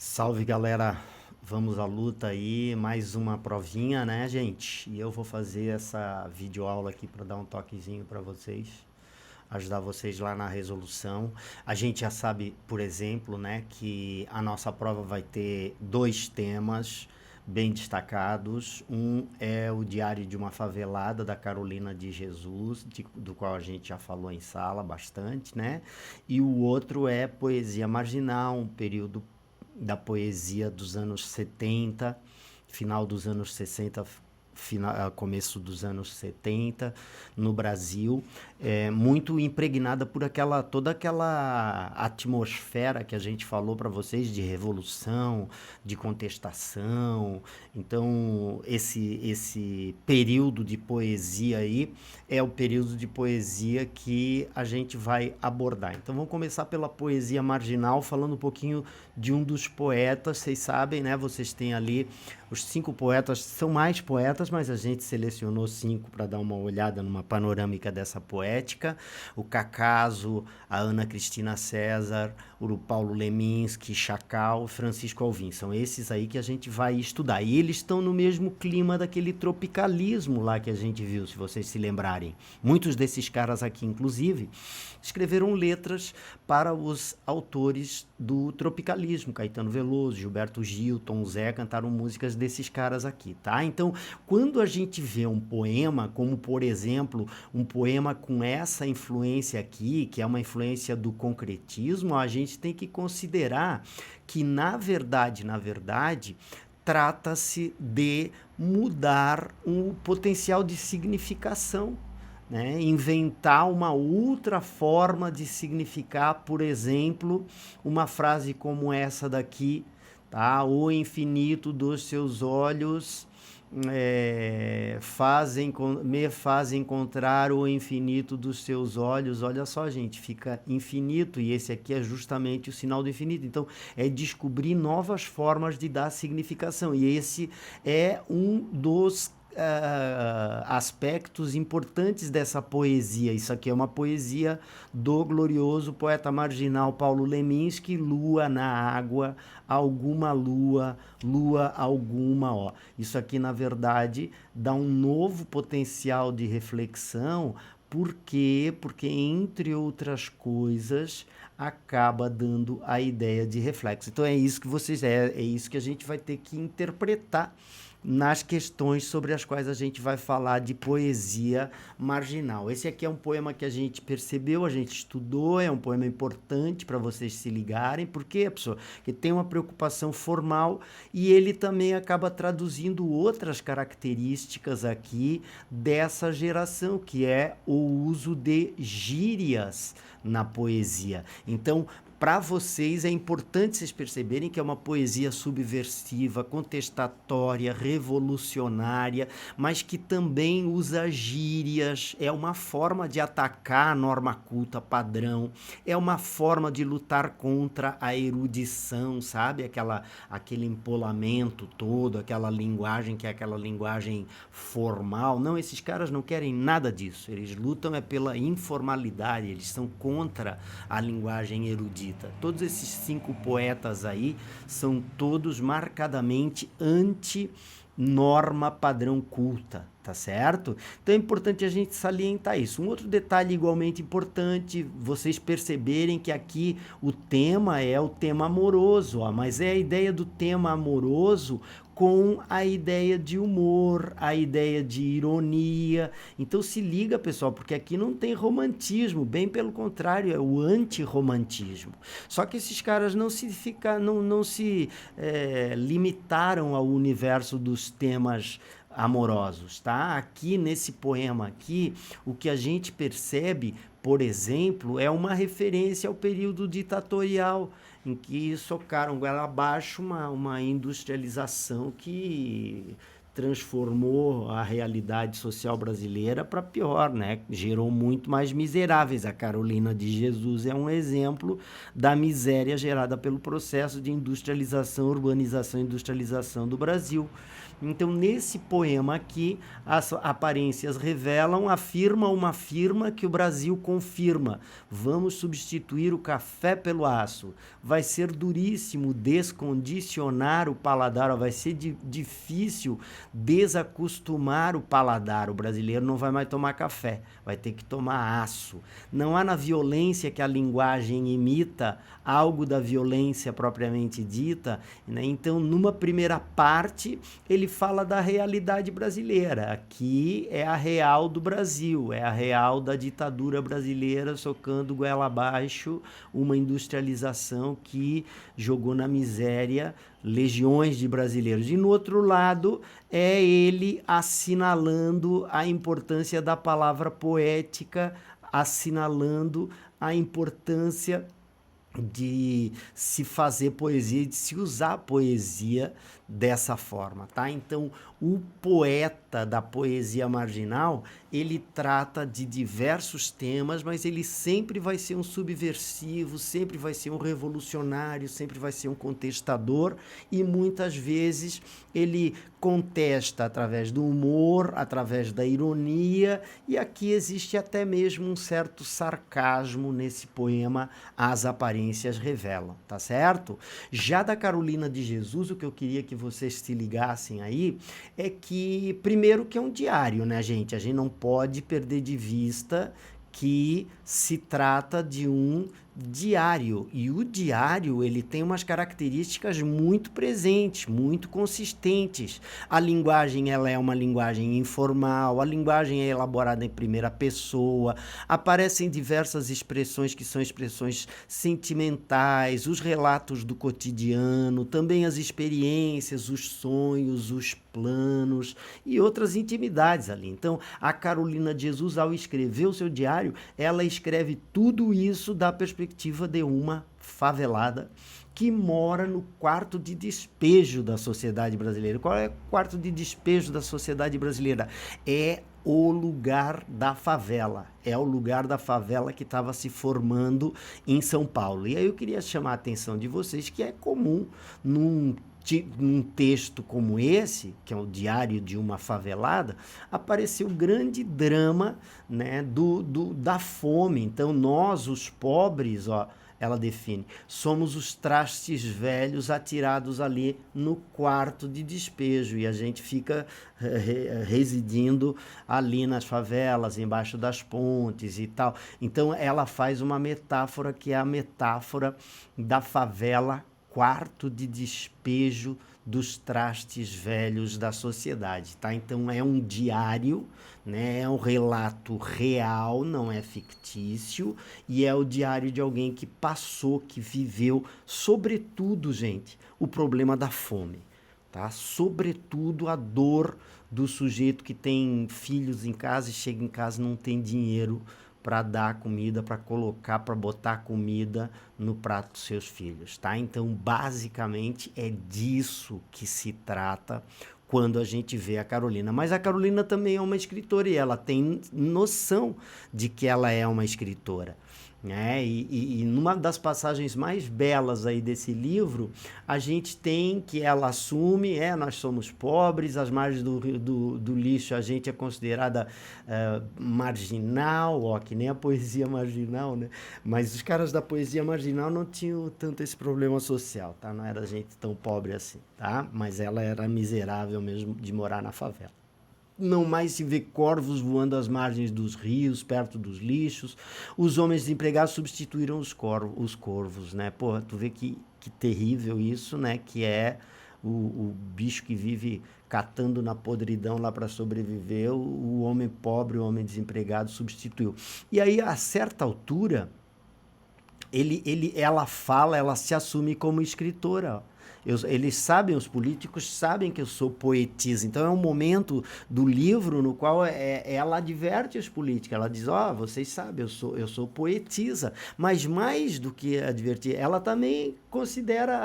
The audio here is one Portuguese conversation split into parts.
Salve galera, vamos à luta aí, mais uma provinha, né, gente? E eu vou fazer essa videoaula aqui para dar um toquezinho para vocês, ajudar vocês lá na resolução. A gente já sabe, por exemplo, né, que a nossa prova vai ter dois temas bem destacados. Um é o Diário de uma Favelada da Carolina de Jesus, do qual a gente já falou em sala bastante, né? E o outro é Poesia Marginal, um período da poesia dos anos 70, final dos anos 60, começo dos anos 70 no Brasil, muito impregnada por toda aquela atmosfera que a gente falou para vocês de revolução, de contestação. Então, esse período de poesia aí é o período de poesia que a gente vai abordar. Então, vamos começar pela poesia marginal, falando um pouquinho de um dos poetas. Vocês sabem, né? Vocês têm ali os 5 poetas, são mais poetas, mas a gente selecionou 5 para dar uma olhada numa panorâmica dessa poética. O Cacaso, a Ana Cristina César, o Paulo Leminski, Chacal, Francisco Alvim. São esses aí que a gente vai estudar. E eles estão no mesmo clima daquele tropicalismo lá que a gente viu, se vocês se lembrarem. Muitos desses caras aqui, inclusive, escreveram letras para os autores do tropicalismo. Caetano Veloso, Gilberto Gil, Tom Zé cantaram músicas desses caras aqui, tá? Então, quando a gente vê um poema, como por exemplo, um poema com essa influência aqui, que é uma influência do concretismo, a gente tem que considerar que, na verdade, trata-se de mudar o potencial de significação, né? Inventar uma outra forma de significar, por exemplo, uma frase como essa daqui, tá? O infinito dos seus olhos me faz encontrar o infinito dos seus olhos. Olha só, gente, fica infinito, e esse aqui é justamente o sinal do infinito. Então, é descobrir novas formas de dar significação, e esse é um dos aspectos importantes dessa poesia. Isso aqui é uma poesia do glorioso poeta marginal Paulo Leminski, Lua na água, alguma lua, lua alguma, ó. Isso aqui, na verdade, dá um novo potencial de reflexão. Por quê? Porque, entre outras coisas, acaba dando a ideia de reflexo. Então é isso que é isso que a gente vai ter que interpretar nas questões sobre as quais a gente vai falar de poesia marginal. Esse aqui é um poema que a gente percebeu, a gente estudou, é um poema importante para vocês se ligarem. Por quê, pessoal? Porque tem uma preocupação formal, e ele também acaba traduzindo outras características aqui dessa geração, que é o uso de gírias na poesia. Então, para vocês é importante vocês perceberem que é uma poesia subversiva, contestatória, revolucionária, mas que também usa gírias, é uma forma de atacar a norma culta padrão, é uma forma de lutar contra a erudição, sabe? Aquele empolamento todo, aquela linguagem que é aquela linguagem formal. Não, esses caras não querem nada disso, eles lutam pela informalidade, eles são contra a linguagem erudita. Todos esses 5 poetas aí são todos marcadamente anti-norma padrão culta, tá certo? Então é importante a gente salientar isso. Um outro detalhe igualmente importante, vocês perceberem que aqui o tema é o tema amoroso, ó, mas é a ideia do tema amoroso com a ideia de humor, a ideia de ironia. Então se liga, pessoal, porque aqui não tem romantismo, bem pelo contrário, é o antirromantismo. Só que esses caras não se limitaram ao universo dos temas amorosos, tá? Aqui nesse poema aqui, o que a gente percebe, por exemplo, é uma referência ao período ditatorial, em que socaram goela abaixo uma industrialização que transformou a realidade social brasileira para pior, né? Gerou muito mais miseráveis. A Carolina de Jesus é um exemplo da miséria gerada pelo processo de industrialização, urbanização e industrialização do Brasil. Então, nesse poema aqui, as aparências revelam, afirma uma firma que o Brasil confirma. Vamos substituir o café pelo aço. Vai ser duríssimo descondicionar o paladar, vai ser difícil desacostumar o paladar. O brasileiro não vai mais tomar café, vai ter que tomar aço. Não há na violência que a linguagem imita algo da violência propriamente dita, né? Então, numa primeira parte, ele fala da realidade brasileira. Aqui é a real do Brasil, é a real da ditadura brasileira socando goela abaixo uma industrialização que jogou na miséria legiões de brasileiros. E no outro lado é ele assinalando a importância da palavra poética, assinalando a importância de se fazer poesia, de se usar a poesia dessa forma, tá? Então, o poeta da poesia marginal, ele trata de diversos temas, mas ele sempre vai ser um subversivo, sempre vai ser um revolucionário, sempre vai ser um contestador e muitas vezes ele contesta através do humor, através da ironia, e aqui existe até mesmo um certo sarcasmo nesse poema As Aparências Revelam, tá certo? Já da Carolina de Jesus, o que eu queria que vocês se ligassem aí é que, primeiro, que é um diário, né, gente? A gente não pode perder de vista que se trata de um diário, e o diário ele tem umas características muito presentes, muito consistentes. A linguagem ela é uma linguagem informal, a linguagem é elaborada em primeira pessoa, aparecem diversas expressões que são expressões sentimentais, os relatos do cotidiano, também as experiências, os sonhos, os planos e outras intimidades ali. Então, a Carolina de Jesus, ao escrever o seu diário, ela escreve tudo isso da perspectiva de uma favelada que mora no quarto de despejo da sociedade brasileira. Qual é o quarto de despejo da sociedade brasileira? É o lugar da favela. É o lugar da favela que estava se formando em São Paulo. E aí eu queria chamar a atenção de vocês que é comum num texto como esse, que é o diário de uma favelada, apareceu o grande drama, né, da fome. Então, nós, os pobres, ó, ela define, somos os trastes velhos atirados ali no quarto de despejo e a gente fica residindo ali nas favelas, embaixo das pontes e tal. Então, ela faz uma metáfora que é a metáfora da favela, quarto de despejo dos trastes velhos da sociedade, tá? Então é um diário, né? É um relato real, não é fictício, e é o diário de alguém que passou, que viveu, sobretudo, gente, o problema da fome, tá? Sobretudo a dor do sujeito que tem filhos em casa e chega em casa e não tem dinheiro para dar comida, para colocar, para botar comida no prato dos seus filhos, tá? Então, basicamente, é disso que se trata quando a gente vê a Carolina. Mas a Carolina também é uma escritora e ela tem noção de que ela é uma escritora, né? E numa das passagens mais belas aí desse livro, a gente tem que ela assume, nós somos pobres, as margens do lixo a gente é considerada marginal, ó, que nem a poesia marginal, né? Mas os caras da poesia marginal não tinham tanto esse problema social, tá? Não era gente tão pobre assim, tá? Mas ela era miserável mesmo de morar na favela. Não mais se vê corvos voando às margens dos rios, perto dos lixos. Os homens desempregados substituíram os corvos, né? Porra, tu vê que terrível isso, né? Que é o bicho que vive catando na podridão lá para sobreviver, o homem pobre, o homem desempregado substituiu. E aí, a certa altura, ela se assume como escritora, ó. Eles sabem, os políticos sabem que eu sou poetisa. Então é um momento do livro no qual ela adverte os políticos. Ela diz, vocês sabem, eu sou poetisa. Mas mais do que advertir, ela também considera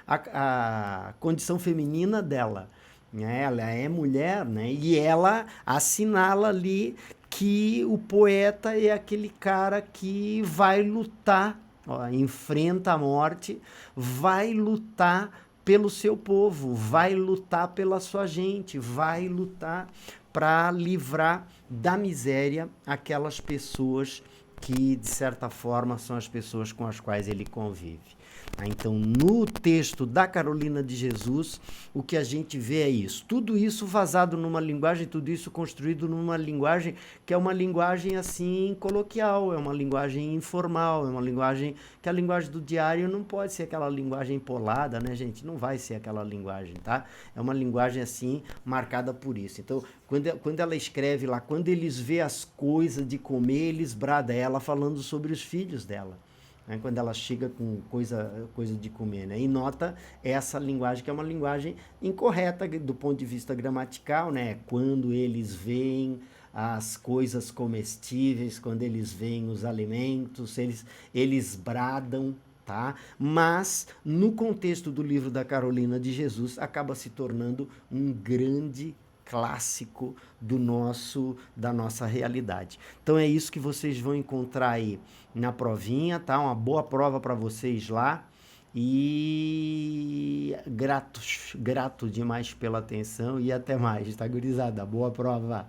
a condição feminina dela, né? Ela é mulher, né? E ela assinala ali que o poeta é aquele cara que vai lutar, ó, enfrenta a morte, vai lutar pelo seu povo, vai lutar pela sua gente, vai lutar para livrar da miséria aquelas pessoas que, de certa forma, são as pessoas com as quais ele convive. Então, no texto da Carolina de Jesus, o que a gente vê é isso. Tudo isso vazado numa linguagem, tudo isso construído numa linguagem que é uma linguagem assim coloquial, é uma linguagem informal, é uma linguagem que a linguagem do diário não pode ser aquela linguagem polada, né, gente? Não vai ser aquela linguagem, tá? É uma linguagem assim marcada por isso. Então, quando ela escreve lá, quando eles vê as coisas de comer, eles brada ela falando sobre os filhos dela, né, quando ela chega com coisa de comer, né? E nota essa linguagem, que é uma linguagem incorreta do ponto de vista gramatical, né? Quando eles veem as coisas comestíveis, quando eles veem os alimentos, eles bradam, tá? Mas, no contexto do livro da Carolina de Jesus, acaba se tornando um grande clássico da nossa realidade. Então é isso que vocês vão encontrar aí na provinha, tá? Uma boa prova para vocês lá. E grato demais pela atenção e até mais, tá, gurizada? Boa prova!